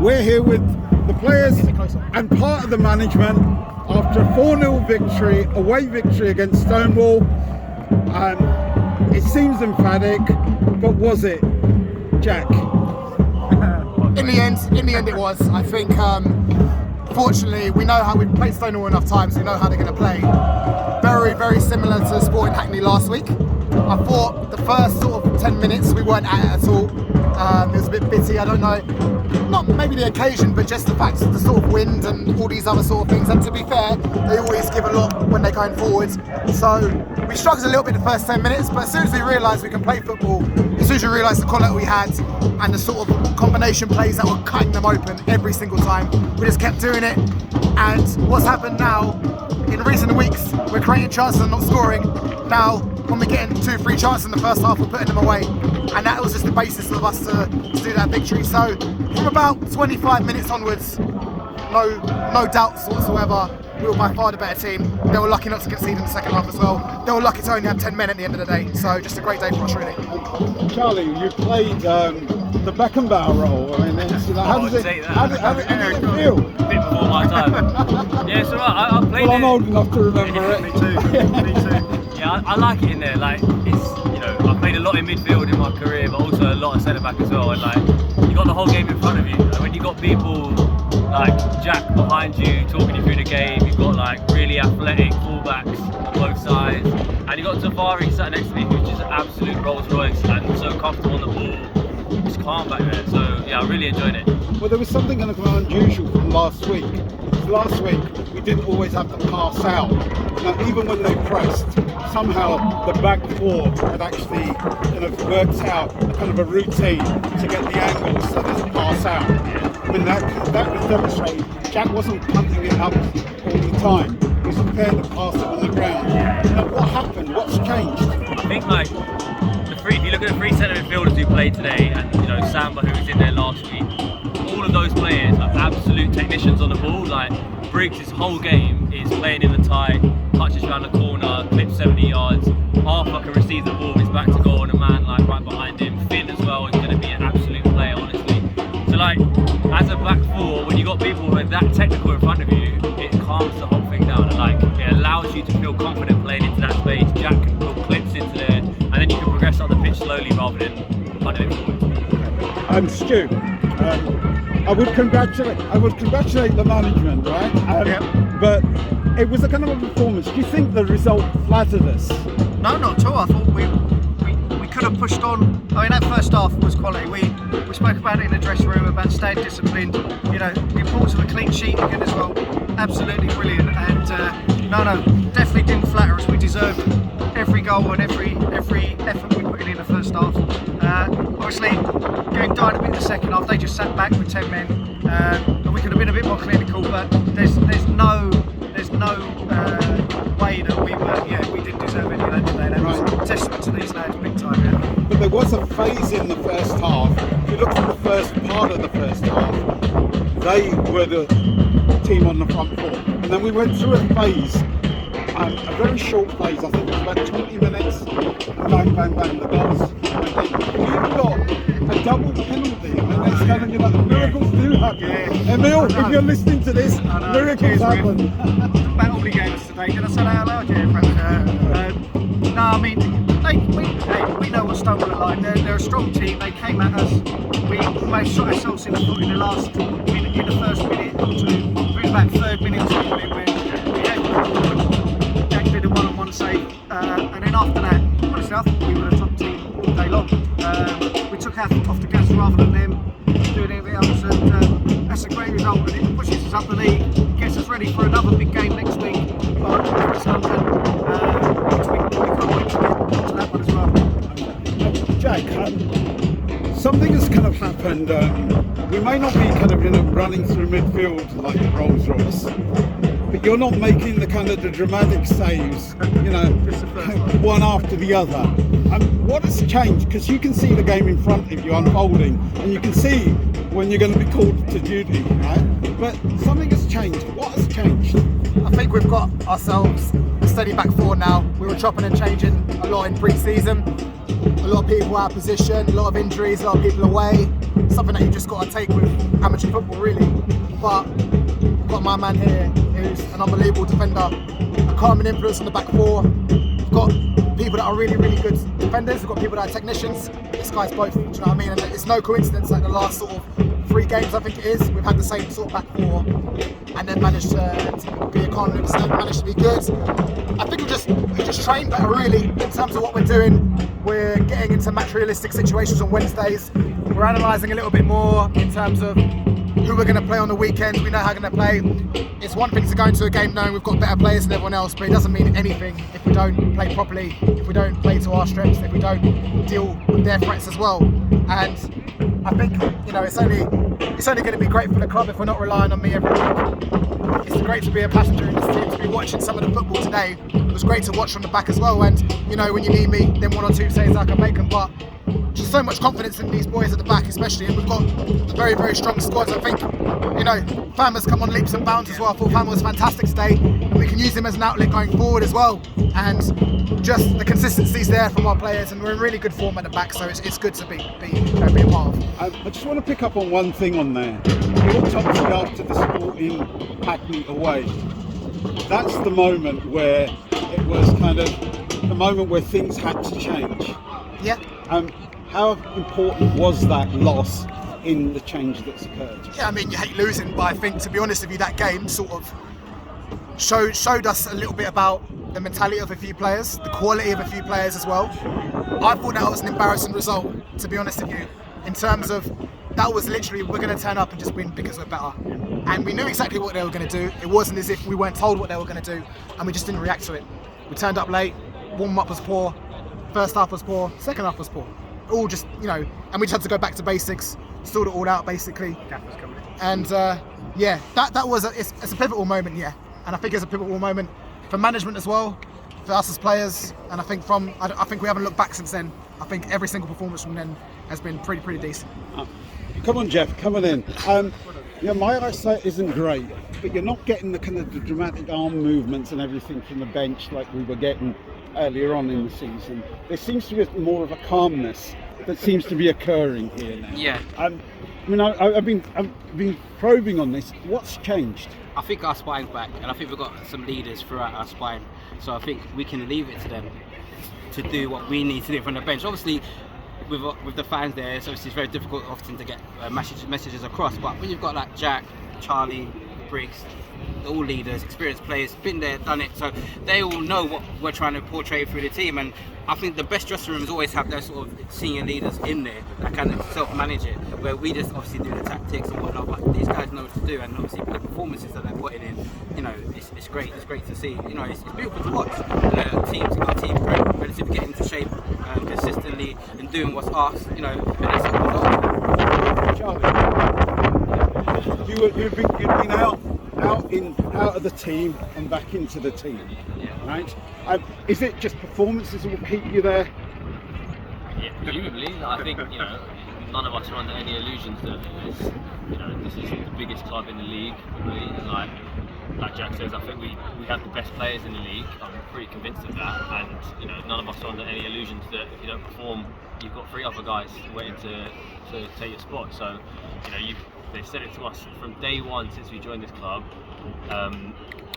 We're here with the players and part of the management after a 4-0 victory, away victory against Stonewall. It seems emphatic, but was it, Jack? In the end, it was. I think, fortunately, we know how we've played Stonewall enough times. We know how they're going to play. Very, very similar to Sporting Hackney last week. I thought the first sort of 10 minutes we weren't at it at all. It was a bit bitty. I don't know, not maybe the occasion, but just the fact of the sort of wind and all these other sort of things. And to be fair, they always give a lot when they're going forwards. So we struggled a little bit the first 10 minutes, but as soon as we realised we can play football, as soon as we realised the quality we had and the sort of combination plays that were cutting them open every single time, we just kept doing it. And what's happened now, in recent weeks, we're creating chances and not scoring. Now, when we're getting 2-3 chances in the first half, we're putting them away. And that was just the basis of us to do that victory. So, from about 25 minutes onwards, no doubts whatsoever, we were by far the better team. They were lucky not to concede in the second half as well. They were lucky to only have 10 men at the end of the day. So, just a great day for us, really. Charlie, you played the Beckenbauer role. I mean, how does it feel? A bit before my time. Yeah, it's alright. I played I'm old enough to remember it. Me too. Yeah, I like it in there. Like, it's, you know, I played a lot in midfield in my career, but also a lot of centre back as well. And like, you got the whole game in front of you. And when you got people like Jack behind you talking you through the game, you've got like really athletic fullbacks on both sides, and you got Tafari sat next to me, who's just an absolute Rolls Royce and so comfortable on the ball. Just calm back there. So yeah, I really enjoyed it. Well, there was something kind of unusual from last week. Last week we didn't always have to pass out. Now, even when they pressed, somehow the back four had actually kind of worked out a kind of a routine to get the angles so there's pass out. I mean, that was demonstrated. Jack wasn't punting it up all the time. He was prepared to pass it on the ground. Now, what happened? What's changed? I think like if you look at the three centre midfielders who played today, and you know Samba, who was in there last week, all of those players are absolute technicians on the ball. Like Briggs' whole game is playing in the tight, touches around the corner, clips 70 yards. Arthur can receive the ball, he's back to goal, and a man like right behind him. Finn as well is going to be an absolute player, honestly. So like, as a back four, when you got people who are that technical in front of you, it calms the whole thing down, and like it allows you to feel confident playing into that space. Jack can put clips into there, and then you can progress up the pitch slowly rather than punting it forward. Stu, I would congratulate the management, right? Yep. But it was a kind of a performance. Do you think the result flattered us? No, not at all. I thought we could have pushed on. I mean, that first half was quality. We spoke about it in the dressing room about staying disciplined. You know, the importance of a clean sheet again as well. Absolutely brilliant. And no, definitely didn't flatter us. We deserved every goal and every effort we put in the first half. Obviously, getting down a bit in the second half, they just sat back with 10 men, and we could have been a bit more clinical. But there's no way that we didn't deserve any of that today. That was a testament to these lads, big time. Yeah. But there was a phase in the first half. If you look at the first part of the first half, they were the team on the front foot, and then we went through a phase. A very short phase, I think it was about 20 minutes, bang, bang, bang, the goals. And then we got a double penalty, and it's kind of, you know, miracles do happen. Yeah. Emil, if you're listening to this, miracles happen. About all the games today, did I say that out loud? Yeah, no, I mean, we know what Stonewall are like. They're a strong team, they came at us. We almost shot ourselves in the foot in the last, in the first minute or two. Probably about third minute or something when we had Jack did a one-on-one save, and then after that, honestly, I thought we were a top team all day long. We took our foot off the gas rather than them doing anything else, and that's a great result. And it pushes us up the league, gets us ready for another big game next week. It's London, which we can't wait to get to that one as well. Jack, something has kind of happened. We may not be kind of, you know, running through midfield like a Rolls Royce, but you're not making the kind of the dramatic saves, you know, one after the other. What has changed? Because you can see the game in front of you unfolding, and you can see when you're going to be called to duty, right? But something has changed. What has changed? I think we've got ourselves a steady back four now. We were chopping and changing a lot in pre-season. a lot of people out of position, a lot of injuries, a lot of people away. Something that you just got to take with amateur football, really. But we've got my man here, who's an unbelievable defender, a calming influence on the back four. We've got people that are really, really good defenders. We've got people that are technicians. This guy's both, do you know what I mean? And it's no coincidence that the last sort of 3 games, I think it is, we've had the same sort of back four, and then managed to be economists, managed to be good. I think we just train better, really, in terms of what we're doing. We're getting into match realistic situations on Wednesdays. We're analysing a little bit more in terms of who we're going to play on the weekend. We know how we're going to play. It's one thing to go into a game knowing we've got better players than everyone else, but it doesn't mean anything if we don't play properly, if we don't play to our strengths, if we don't deal with their threats as well. And I think, you know, it's only going to be great for the club if we're not relying on me every week. It's great to be a passenger in this team, to be watching some of the football today. It was great to watch from the back as well, and you know, when you need me, then 1 or 2 saves I can make them. But just so much confidence in these boys at the back, especially, and we've got a very, very strong squad. I think, you know, Fam has come on leaps and bounds as well. I thought Fam was fantastic today, and we can use him as an outlet going forward as well. And just the consistency's there from our players, and we're in really good form at the back, so it's good to be a part of. I just want to pick up on one thing on there. We all talked after the Sporting Hackney away. That's the moment where it was kind of the moment where things had to change. Yeah. How important was that loss in the change that's occurred? Yeah, I mean, you hate losing, but I think, to be honest with you, that game sort of showed us a little bit about the mentality of a few players, the quality of a few players as well. I thought that was an embarrassing result, to be honest with you, in terms of that was literally, we're going to turn up and just win because we're better. And we knew exactly what they were going to do. It wasn't as if we weren't told what they were going to do, and we just didn't react to it. We turned up late, warm-up was poor, first half was poor, second half was poor. All just, you know, and we just had to go back to basics, sort it all out basically. And yeah, that was it's a pivotal moment, yeah. And I think it's a pivotal moment for management as well, for us as players. And I think we haven't looked back since then. I think every single performance from then has been pretty decent. Come on, Geoff, come on in. Yeah, my eyesight isn't great, but you're not getting the kind of the dramatic arm movements and everything from the bench like we were getting earlier on in the season. There seems to be more of a calmness that seems to be occurring here now. Yeah. I mean, I've been probing on this. What's changed? I think our spine's back, and I think we've got some leaders throughout our spine. So I think we can leave it to them to do what we need to do from the bench. Obviously, with the fans there, it's very difficult often to get messages across. But when you've got like Jack, Charlie, Briggs, all leaders, experienced players, been there, done it, so they all know what we're trying to portray through the team. And I think the best dressing rooms always have those sort of senior leaders in there that kind of self-manage it, where we just obviously do the tactics and whatnot, but these guys know what to do, and obviously the performances that they're putting in, you know, it's great to see. You know, it's beautiful to watch. Our team relatively getting into shape consistently and doing what's asked, you know, and that's what Charlie, you've been out of the team and back into the team, right? Is it just performances that will keep you there? Yeah, presumably. I think, you know, none of us are under any illusions that this is the biggest club in the league, probably. And like Jack says, I think we have the best players in the league. I'm pretty convinced of that. And you know, none of us are under any illusions that if you don't perform, you've got 3 other guys waiting to take your spot. So, you know, they've said it to us from day one since we joined this club.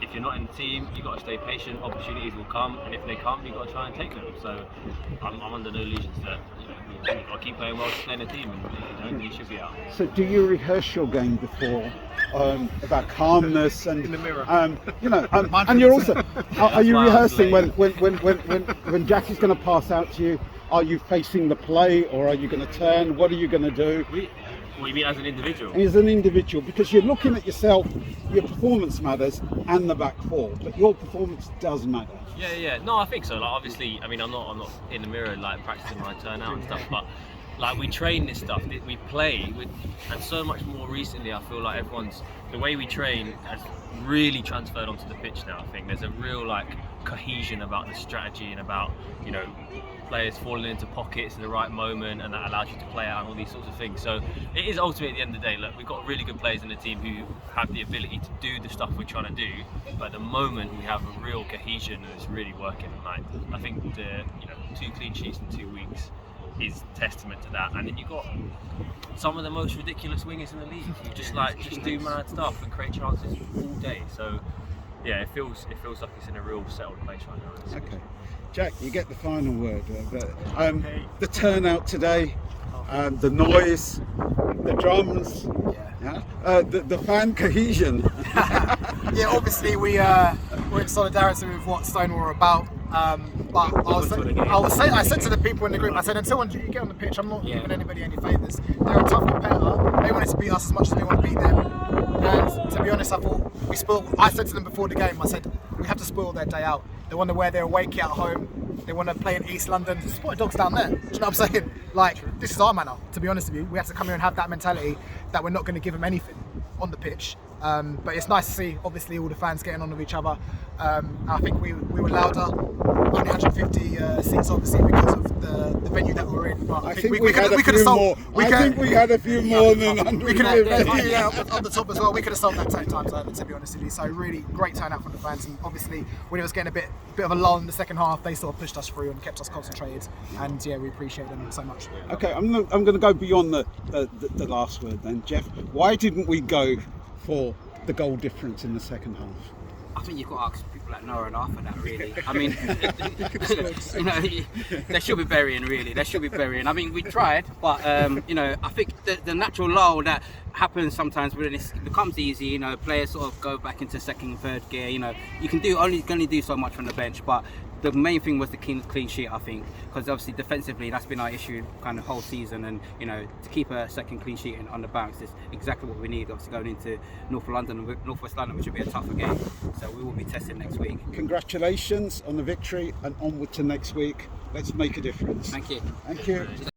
If you're not in the team, you've got to stay patient. Opportunities will come, and if they come, you've got to try and take them. So I'm under no illusions that you've got to keep playing well to stay in the team, and if you don't, you should be out. So do you rehearse your game before about calmness and in the mirror? You know, and you're also are you rehearsing when Jack is going to pass out to you? Are you facing the play, or are you going to turn? What are you going to do? What you mean as an individual? As an individual, because you're looking at yourself, your performance matters, and the back four, but your performance does matter. Yeah. No, I think so. Like, obviously, I mean, I'm not in the mirror like practicing my turnout and stuff, but like we train this stuff, we play, and so much more recently. I feel like the way we train has really transferred onto the pitch now. I think there's a real like cohesion about the strategy and about, you know, players falling into pockets at the right moment, and that allows you to play out and all these sorts of things. So it is ultimately, at the end of the day, look, we've got really good players in the team who have the ability to do the stuff we're trying to do, but at the moment we have a real cohesion and it's really working. Like, I think the 2 clean sheets in 2 weeks is testament to that. And then you've got some of the most ridiculous wingers in the league who just do mad stuff and create chances all day. So yeah, it feels like it's in a real settled place right now. Okay, Jack, you get the final word. The turnout today, the noise, the drums, the fan cohesion. Yeah, obviously we're in solidarity with what Stonewall are about. But I said to the people in the group, I said, until you get on the pitch, I'm not giving anybody any favours. They're a tough competitor. They wanted to beat us as much as we want to beat them. And to be honest, I said to them before the game, I said, we have to spoil their day out. They want to wear their away kit at home. They want to play in East London. There's spotted dogs down there. Do you know what I'm saying? Like, this is our manner, to be honest with you. We have to come here and have that mentality that we're not going to give them anything on the pitch. But it's nice to see, obviously, all the fans getting on with each other. I think we were louder, only 150 seats, obviously, because of the venue that we were in. But I think we had a few more. I think we had a few more than 100. We could have, on the top as well. We could have sold that 10 times over, to be honest with you. So really great turnout from the fans, and obviously when it was getting a bit of a lull in the second half, they sort of pushed us through and kept us concentrated. And yeah, we appreciate them so much. Okay, I'm going to go beyond the last word then, Geoff. Why didn't we go for the goal difference in the second half? I think you've got to ask people like Noah and Arthur that, really. I mean, they should be burying, really. They should be burying. I mean, we tried, but I think the natural lull that happens sometimes when it becomes easy, players sort of go back into second, third gear. You can only do so much from the bench, but the main thing was the clean sheet, I think, because obviously defensively that's been our issue kind of whole season, and to keep a second clean sheet on the bounce is exactly what we need. Obviously going into North West London, which will be a tougher game, so we will be testing next week. Congratulations on the victory, and onward to next week. Let's make a difference. Thank you. Thank you.